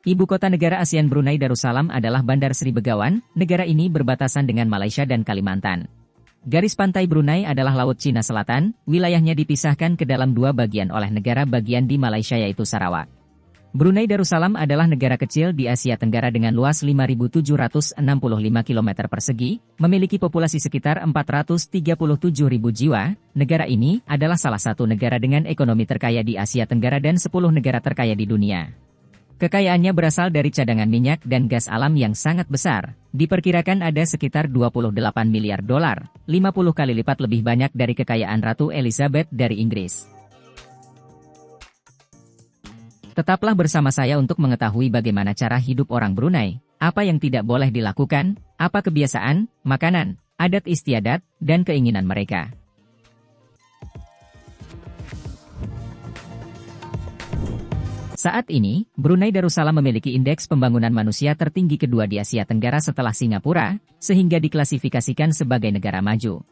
Ibu kota negara ASEAN Brunei Darussalam adalah Bandar Sri Begawan. Negara ini berbatasan dengan Malaysia dan Kalimantan. Garis pantai Brunei adalah Laut Cina Selatan, wilayahnya dipisahkan ke dalam dua bagian oleh negara bagian di Malaysia yaitu Sarawak. Brunei Darussalam adalah negara kecil di Asia Tenggara dengan luas 5.765 km persegi, memiliki populasi sekitar 437.000 jiwa. Negara ini adalah salah satu negara dengan ekonomi terkaya di Asia Tenggara dan 10 negara terkaya di dunia. Kekayaannya berasal dari cadangan minyak dan gas alam yang sangat besar. Diperkirakan ada sekitar 28 miliar dolar, 50 kali lipat lebih banyak dari kekayaan Ratu Elizabeth dari Inggris. Tetaplah bersama saya untuk mengetahui bagaimana cara hidup orang Brunei, apa yang tidak boleh dilakukan, apa kebiasaan, makanan, adat istiadat, dan keinginan mereka. Saat ini, Brunei Darussalam memiliki indeks pembangunan manusia tertinggi kedua di Asia Tenggara setelah Singapura, sehingga diklasifikasikan sebagai negara maju.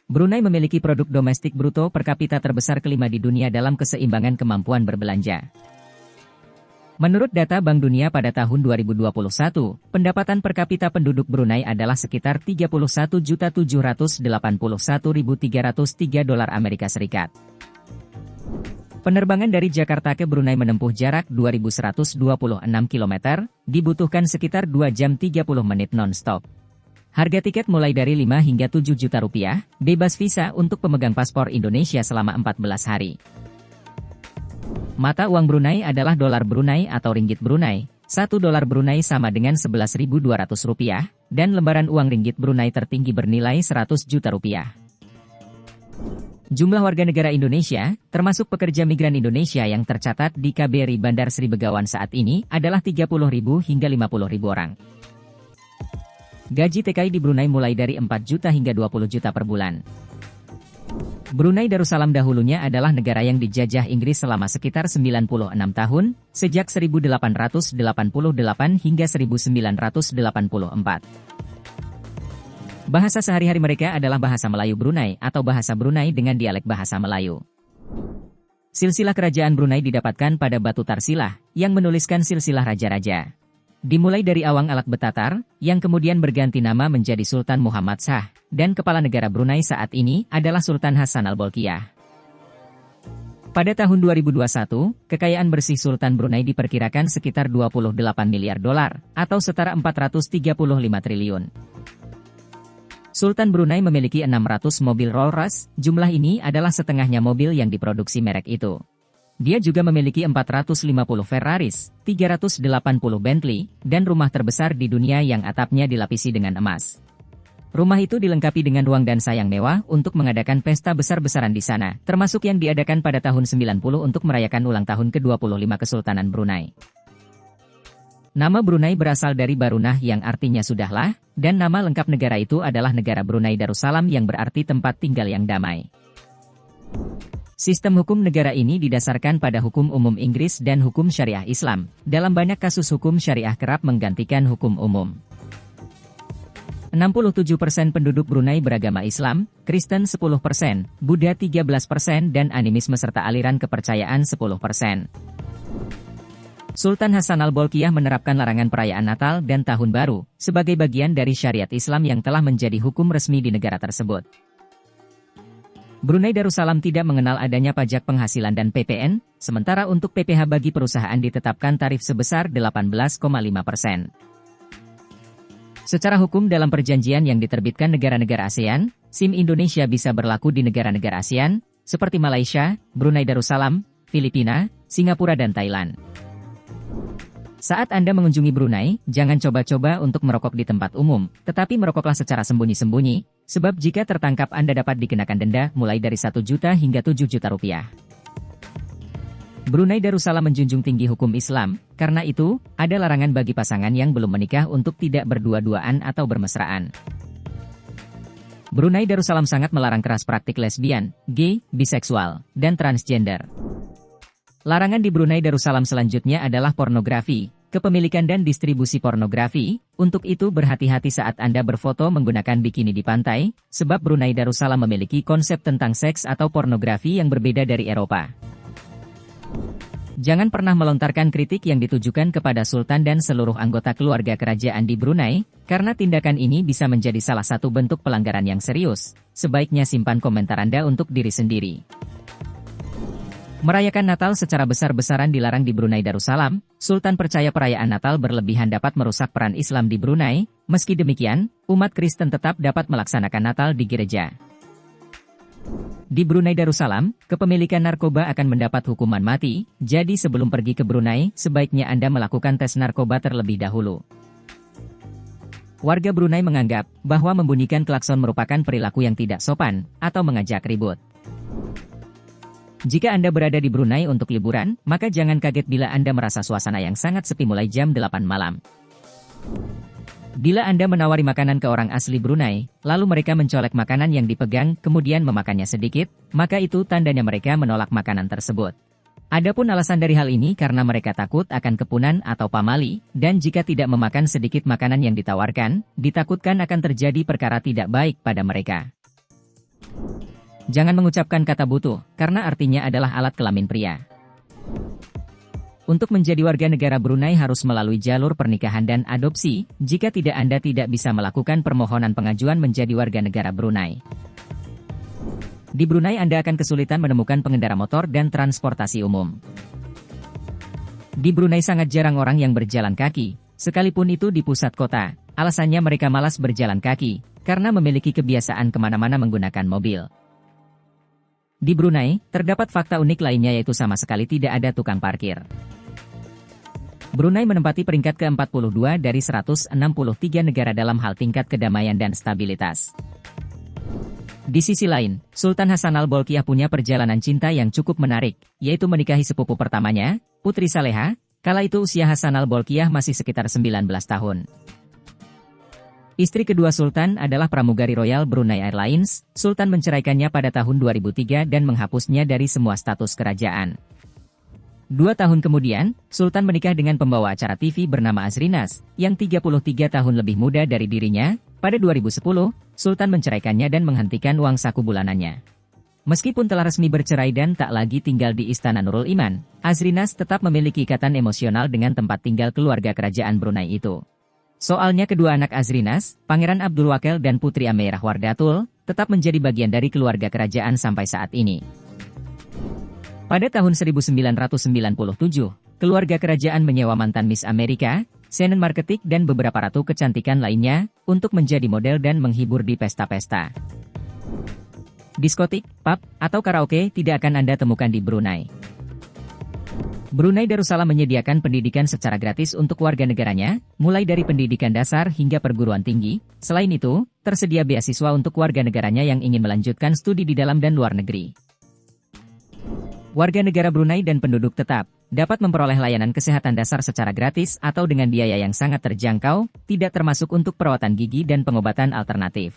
Brunei memiliki produk domestik bruto per kapita terbesar kelima di dunia dalam keseimbangan kemampuan berbelanja. Menurut data Bank Dunia pada tahun 2021, pendapatan per kapita penduduk Brunei adalah sekitar 31.781.303 dolar Amerika Serikat. Penerbangan dari Jakarta ke Brunei menempuh jarak 2.126 km, dibutuhkan sekitar 2 jam 30 menit non-stop. Harga tiket mulai dari 5 hingga 7 juta rupiah, bebas visa untuk pemegang paspor Indonesia selama 14 hari. Mata uang Brunei adalah dolar Brunei atau ringgit Brunei. 1 dolar Brunei sama dengan 11.200 rupiah, dan lembaran uang ringgit Brunei tertinggi bernilai 100 juta rupiah. Jumlah warga negara Indonesia, termasuk pekerja migran Indonesia yang tercatat di KBRI Bandar Sri Begawan saat ini, adalah 30.000 hingga 50.000 orang. Gaji TKI di Brunei mulai dari 4 juta hingga 20 juta per bulan. Brunei Darussalam dahulunya adalah negara yang dijajah Inggris selama sekitar 96 tahun, sejak 1888 hingga 1984. Bahasa sehari-hari mereka adalah bahasa Melayu Brunei atau bahasa Brunei dengan dialek bahasa Melayu. Silsilah kerajaan Brunei didapatkan pada batu Tarsilah, yang menuliskan silsilah raja-raja. Dimulai dari Awang Alat Betatar, yang kemudian berganti nama menjadi Sultan Muhammad Shah, dan kepala negara Brunei saat ini adalah Sultan Hassan Al-Bolkiah. Pada tahun 2021, kekayaan bersih Sultan Brunei diperkirakan sekitar 28 miliar dolar, atau setara 435 triliun. Sultan Brunei memiliki 600 mobil Rolls-Royce, jumlah ini adalah setengahnya mobil yang diproduksi merek itu. Dia juga memiliki 450 Ferraris, 380 Bentley, dan rumah terbesar di dunia yang atapnya dilapisi dengan emas. Rumah itu dilengkapi dengan ruang dansa yang mewah untuk mengadakan pesta besar-besaran di sana, termasuk yang diadakan pada tahun 90 untuk merayakan ulang tahun ke-25 Kesultanan Brunei. Nama Brunei berasal dari Barunah yang artinya sudahlah, dan nama lengkap negara itu adalah Negara Brunei Darussalam yang berarti tempat tinggal yang damai. Sistem hukum negara ini didasarkan pada hukum umum Inggris dan hukum syariah Islam. Dalam banyak kasus hukum syariah kerap menggantikan hukum umum. 67% penduduk Brunei beragama Islam, Kristen 10%, Buddha 13%, dan animisme serta aliran kepercayaan 10%. Sultan Hassan Al-Bolkiah menerapkan larangan perayaan Natal dan Tahun Baru, sebagai bagian dari syariat Islam yang telah menjadi hukum resmi di negara tersebut. Brunei Darussalam tidak mengenal adanya pajak penghasilan dan PPN, sementara untuk PPh bagi perusahaan ditetapkan tarif sebesar 18,5%. Secara hukum dalam perjanjian yang diterbitkan negara-negara ASEAN, SIM Indonesia bisa berlaku di negara-negara ASEAN, seperti Malaysia, Brunei Darussalam, Filipina, Singapura dan Thailand. Saat Anda mengunjungi Brunei, jangan coba-coba untuk merokok di tempat umum, tetapi merokoklah secara sembunyi-sembunyi, sebab jika tertangkap Anda dapat dikenakan denda mulai dari 1 juta hingga 7 juta rupiah. Brunei Darussalam menjunjung tinggi hukum Islam, karena itu, ada larangan bagi pasangan yang belum menikah untuk tidak berdua-duaan atau bermesraan. Brunei Darussalam sangat melarang keras praktik lesbian, gay, biseksual, dan transgender. Larangan di Brunei Darussalam selanjutnya adalah pornografi, kepemilikan dan distribusi pornografi. Untuk itu berhati-hati saat Anda berfoto menggunakan bikini di pantai, sebab Brunei Darussalam memiliki konsep tentang seks atau pornografi yang berbeda dari Eropa. Jangan pernah melontarkan kritik yang ditujukan kepada Sultan dan seluruh anggota keluarga kerajaan di Brunei, karena tindakan ini bisa menjadi salah satu bentuk pelanggaran yang serius. Sebaiknya simpan komentar Anda untuk diri sendiri. Merayakan Natal secara besar-besaran dilarang di Brunei Darussalam. Sultan percaya perayaan Natal berlebihan dapat merusak peran Islam di Brunei. Meski demikian, umat Kristen tetap dapat melaksanakan Natal di gereja. Di Brunei Darussalam, kepemilikan narkoba akan mendapat hukuman mati, jadi sebelum pergi ke Brunei, sebaiknya Anda melakukan tes narkoba terlebih dahulu. Warga Brunei menganggap bahwa membunyikan klakson merupakan perilaku yang tidak sopan atau mengajak ribut. Jika Anda berada di Brunei untuk liburan, maka jangan kaget bila Anda merasa suasana yang sangat sepi mulai jam 8 malam. Bila Anda menawari makanan ke orang asli Brunei, lalu mereka mencolek makanan yang dipegang kemudian memakannya sedikit, maka itu tandanya mereka menolak makanan tersebut. Adapun alasan dari hal ini karena mereka takut akan kepunan atau pamali, dan jika tidak memakan sedikit makanan yang ditawarkan, ditakutkan akan terjadi perkara tidak baik pada mereka. Jangan mengucapkan kata butuh, karena artinya adalah alat kelamin pria. Untuk menjadi warga negara Brunei harus melalui jalur pernikahan dan adopsi, jika tidak Anda tidak bisa melakukan permohonan pengajuan menjadi warga negara Brunei. Di Brunei Anda akan kesulitan menemukan pengendara motor dan transportasi umum. Di Brunei sangat jarang orang yang berjalan kaki, sekalipun itu di pusat kota. Alasannya mereka malas berjalan kaki, karena memiliki kebiasaan kemana-mana menggunakan mobil. Di Brunei, terdapat fakta unik lainnya yaitu sama sekali tidak ada tukang parkir. Brunei menempati peringkat ke-42 dari 163 negara dalam hal tingkat kedamaian dan stabilitas. Di sisi lain, Sultan Hassanal Bolkiah punya perjalanan cinta yang cukup menarik, yaitu menikahi sepupu pertamanya, Putri Saleha, kala itu usia Hassanal Bolkiah masih sekitar 19 tahun. Istri kedua Sultan adalah pramugari Royal Brunei Airlines. Sultan menceraikannya pada tahun 2003 dan menghapusnya dari semua status kerajaan. 2 tahun kemudian, Sultan menikah dengan pembawa acara TV bernama Azrinas, yang 33 tahun lebih muda dari dirinya. Pada 2010, Sultan menceraikannya dan menghentikan uang saku bulanannya. Meskipun telah resmi bercerai dan tak lagi tinggal di Istana Nurul Iman, Azrinas tetap memiliki ikatan emosional dengan tempat tinggal keluarga kerajaan Brunei itu. Soalnya kedua anak Azrinas, Pangeran Abdul Wakil dan Putri Ameirah Wardatul, tetap menjadi bagian dari keluarga kerajaan sampai saat ini. Pada tahun 1997, keluarga kerajaan menyewa mantan Miss Amerika, Shannon Marketing dan beberapa ratu kecantikan lainnya, untuk menjadi model dan menghibur di pesta-pesta. Diskotik, pub, atau karaoke tidak akan Anda temukan di Brunei. Brunei Darussalam menyediakan pendidikan secara gratis untuk warga negaranya, mulai dari pendidikan dasar hingga perguruan tinggi. Selain itu, tersedia beasiswa untuk warga negaranya yang ingin melanjutkan studi di dalam dan luar negeri. Warga negara Brunei dan penduduk tetap dapat memperoleh layanan kesehatan dasar secara gratis atau dengan biaya yang sangat terjangkau, tidak termasuk untuk perawatan gigi dan pengobatan alternatif.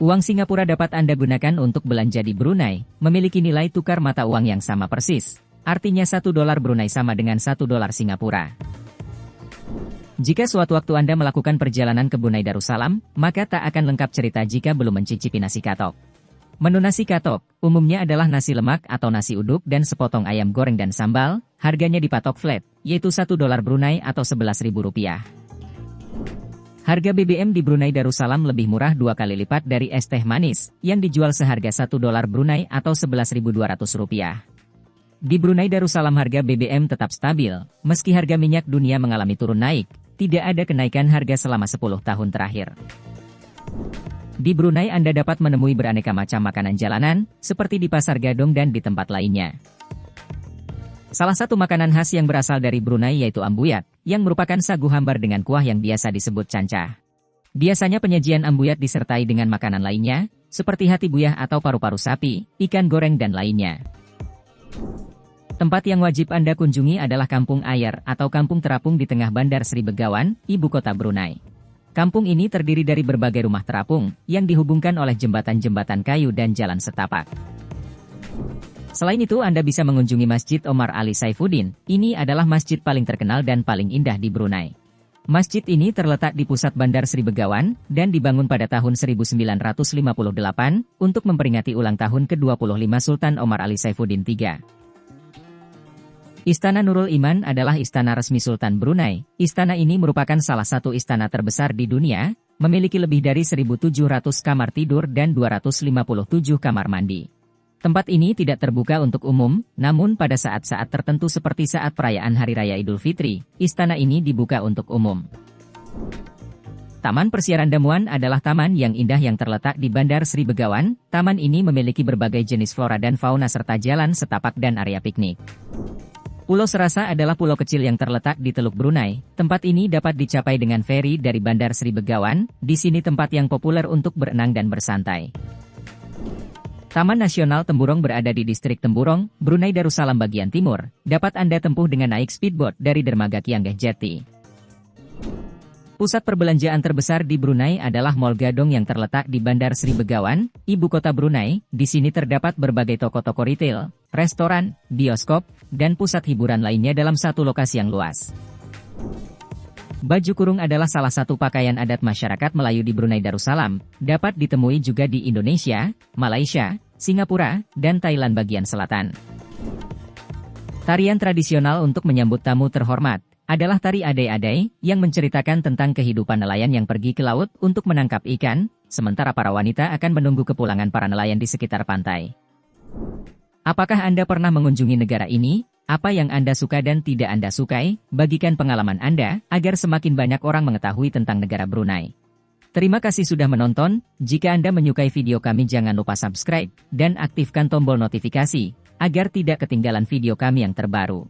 Uang Singapura dapat Anda gunakan untuk belanja di Brunei, memiliki nilai tukar mata uang yang sama persis. Artinya $1 Brunei sama dengan $1 Singapura. Jika suatu waktu Anda melakukan perjalanan ke Brunei Darussalam, maka tak akan lengkap cerita jika belum mencicipi nasi katok. Menu nasi katok, umumnya adalah nasi lemak atau nasi uduk dan sepotong ayam goreng dan sambal, harganya dipatok flat, yaitu $1 Brunei atau Rp11.000. Harga BBM di Brunei Darussalam lebih murah 2 kali lipat dari es teh manis, yang dijual seharga $1 Brunei atau Rp11.200. Di Brunei Darussalam harga BBM tetap stabil, meski harga minyak dunia mengalami turun naik, tidak ada kenaikan harga selama 10 tahun terakhir. Di Brunei Anda dapat menemui beraneka macam makanan jalanan, seperti di Pasar Gadong dan di tempat lainnya. Salah satu makanan khas yang berasal dari Brunei yaitu ambuyat, yang merupakan sagu hambar dengan kuah yang biasa disebut cancah. Biasanya penyajian ambuyat disertai dengan makanan lainnya, seperti hati buyah atau paru-paru sapi, ikan goreng dan lainnya. Tempat yang wajib Anda kunjungi adalah Kampung Ayer atau Kampung Terapung di tengah Bandar Sri Begawan, ibu kota Brunei. Kampung ini terdiri dari berbagai rumah terapung, yang dihubungkan oleh jembatan-jembatan kayu dan jalan setapak. Selain itu Anda bisa mengunjungi Masjid Omar Ali Saifuddin, ini adalah masjid paling terkenal dan paling indah di Brunei. Masjid ini terletak di pusat Bandar Sri Begawan, dan dibangun pada tahun 1958, untuk memperingati ulang tahun ke-25 Sultan Omar Ali Saifuddin III. Istana Nurul Iman adalah istana resmi Sultan Brunei. Istana ini merupakan salah satu istana terbesar di dunia, memiliki lebih dari 1.700 kamar tidur dan 257 kamar mandi. Tempat ini tidak terbuka untuk umum, namun pada saat-saat tertentu seperti saat perayaan Hari Raya Idul Fitri, istana ini dibuka untuk umum. Taman Persiaran Damuan adalah taman yang indah yang terletak di Bandar Sri Begawan. Taman ini memiliki berbagai jenis flora dan fauna serta jalan setapak dan area piknik. Pulau Serasa adalah pulau kecil yang terletak di Teluk Brunei. Tempat ini dapat dicapai dengan feri dari Bandar Sri Begawan. Di sini tempat yang populer untuk berenang dan bersantai. Taman Nasional Temburong berada di distrik Temburong, Brunei Darussalam bagian timur. Dapat Anda tempuh dengan naik speedboat dari dermaga Kianggah Jati. Pusat perbelanjaan terbesar di Brunei adalah Mall Gadong yang terletak di Bandar Sri Begawan, ibu kota Brunei. Di sini terdapat berbagai toko-toko retail, restoran, bioskop, dan pusat hiburan lainnya dalam satu lokasi yang luas. Baju kurung adalah salah satu pakaian adat masyarakat Melayu di Brunei Darussalam, dapat ditemui juga di Indonesia, Malaysia, Singapura, dan Thailand bagian selatan. Tarian tradisional untuk menyambut tamu terhormat adalah tari adai-adai, yang menceritakan tentang kehidupan nelayan yang pergi ke laut untuk menangkap ikan, sementara para wanita akan menunggu kepulangan para nelayan di sekitar pantai. Apakah Anda pernah mengunjungi negara ini? Apa yang Anda suka dan tidak Anda sukai? Bagikan pengalaman Anda, agar semakin banyak orang mengetahui tentang negara Brunei. Terima kasih sudah menonton. Jika Anda menyukai video kami jangan lupa subscribe, dan aktifkan tombol notifikasi, agar tidak ketinggalan video kami yang terbaru.